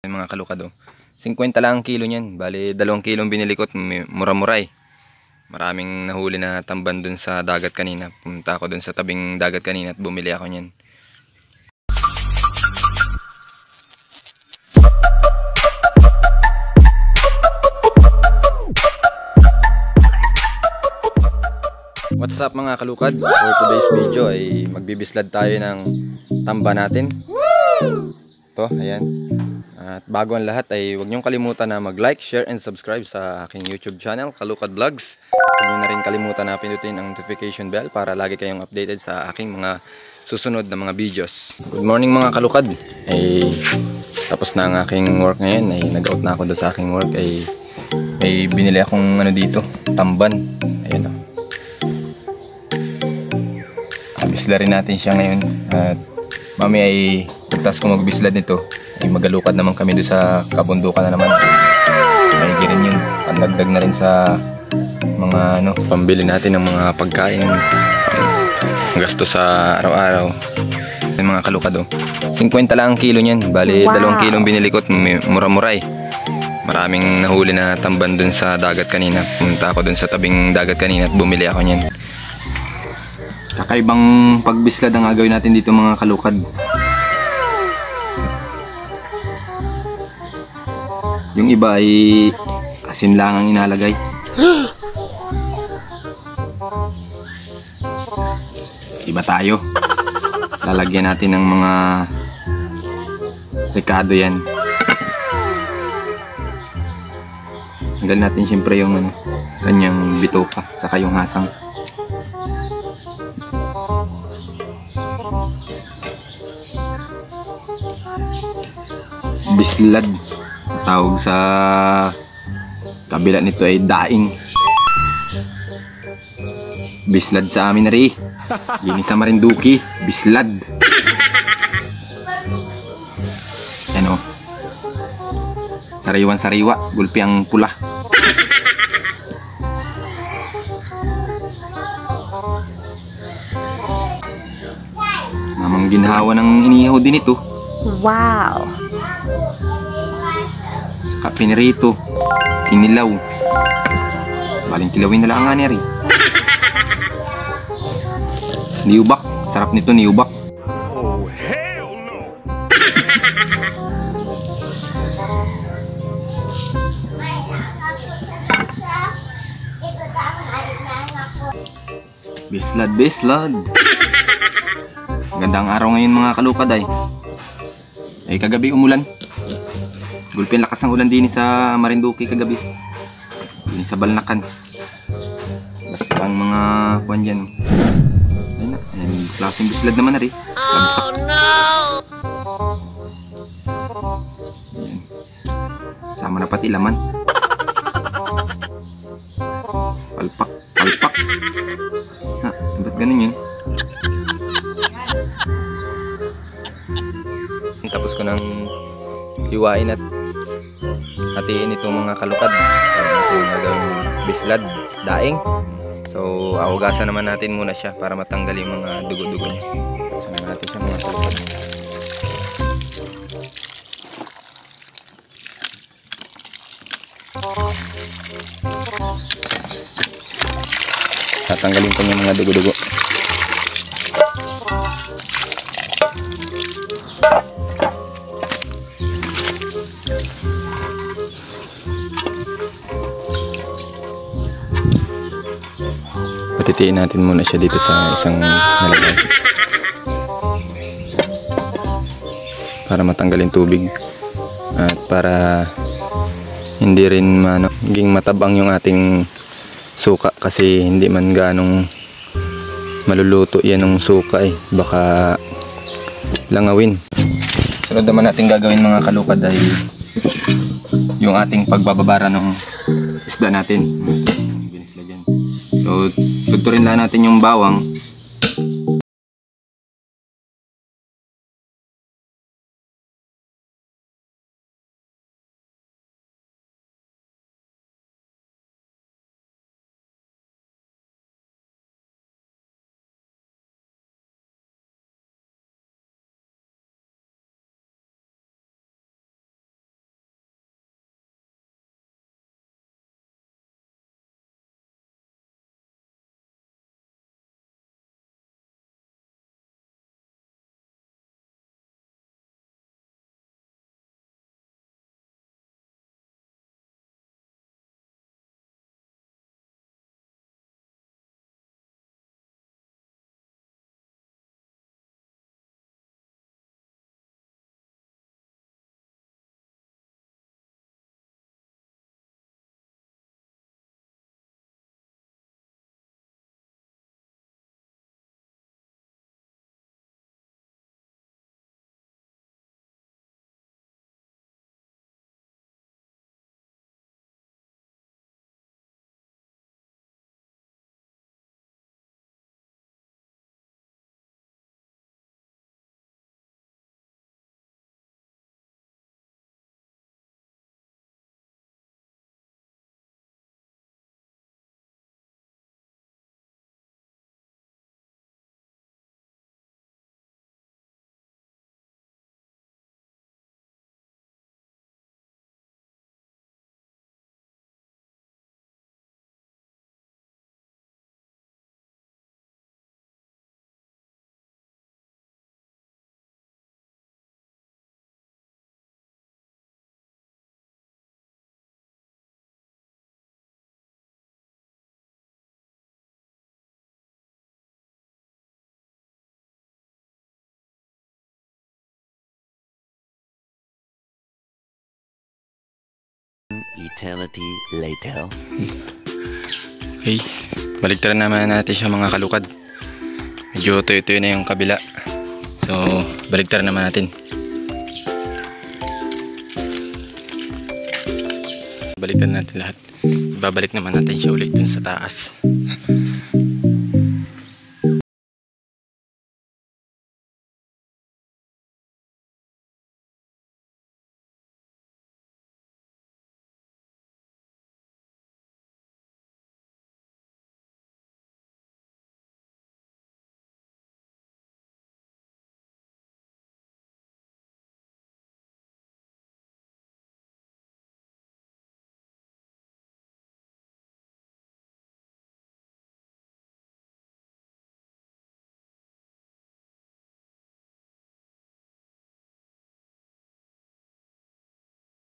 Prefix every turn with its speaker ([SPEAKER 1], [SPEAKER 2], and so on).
[SPEAKER 1] Yung mga kalukado. 50 lang ang kilo niyan. Bali, 2 kilong binili ko at mura-mura eh. Maraming nahuli na tamban dun sa dagat kanina. Pumunta ako dun sa tabing dagat kanina at bumili ako niyan. What's up mga kalukad? For today's video ay magbibislad tayo ng tamba natin. Ito, ayan. At bago ang lahat ay huwag niyong kalimutan na mag-like, share, and subscribe sa aking YouTube channel, Kalukad Vlogs. Huwag niyo na rin kalimutan na pindutin ang notification bell para lagi kayong updated sa aking mga susunod na mga videos. Good morning mga kalukad. Ay tapos na ang aking work ngayon. Ay nag-out na ako doon sa aking work. Ay may binili akong ano dito, tamban. Ayun o. Bislarin natin siya ngayon. At mami ay pagtas ko magbislad nito ay magalukad naman kami doon sa kabundukan na naman. Ay girin yun, pandagdag na rin sa mga ano, pambili natin ng mga pagkain, gasto sa araw-araw. Yung mga kalukado, 50 lang ang kilo niyan. Bali, 2 kilong binili ko at mura-mura eh. Maraming nahuli na tamban dun sa dagat kanina. Pumunta ako dun sa tabing dagat kanina at bumili ako niyan. Kakaibang pagbislad ang gagawin natin dito mga kalukad. Yung iba ay asin lang ang inalagay. Iba tayo. Lalagyan natin ng mga rekado yan. Tanggal natin siyempre yung ano, kanyang bitoka saka yung hasang. Bislad tawag sa kabila nito ay daing. Bislad sa amin na rin. Linis sa Marinduque, bislad. Ano? Sariwan-sariwa, gulpi ang pula. Namang ginhawa ng inihaw din ito.
[SPEAKER 2] Wow!
[SPEAKER 1] Kapinirito, kinilaw. Baling kilawin na lang nga niya rin. Niyubak, sarap nito niyubak.
[SPEAKER 3] Oh, hell no!
[SPEAKER 1] Bislad, bislad. Gandang araw ngayon mga kalukad ay. Ay kagabi umulan. Gulpi ang lakas ng ulan din sa Marinduque kagabi. Din sa Balnakan. Basta ang mga kuwan dyan. Ayun na. Ayan, klaseng bislad naman na rin. Labsak.
[SPEAKER 2] Oh no!
[SPEAKER 1] Ayan. Sama na pati laman. Palpak. Palpak. Ha, ba't ganun yun? Tapos ko nang hiwain at hatiin itong mga kalukad. Itong gagawing bislad, daing. So, ahugasan naman natin muna siya para matanggal yung mga dugo-dugo niya. Ahugasan naman natin siya mga kalukad. Tatanggalin ko yung mga dugo-dugo. Patitiin natin muna siya dito sa isang nalagay para matanggal yung tubig at para hindi rin maging matabang yung ating suka kasi hindi man ganong maluluto yan ng suka eh, baka langawin. Sunod naman natin gagawin mga kalukad ay yung ating pagbababara ng isda natin. So, tuturin lang natin yung bawang
[SPEAKER 2] eternity later.
[SPEAKER 1] Okay, baliktaran naman natin siya mga kalukad. Medyo tuyo-tuyo na yung kabila. So, baliktaran naman natin. Baliktaran natin lahat. Ibabalik naman natin siya ulit dun sa taas.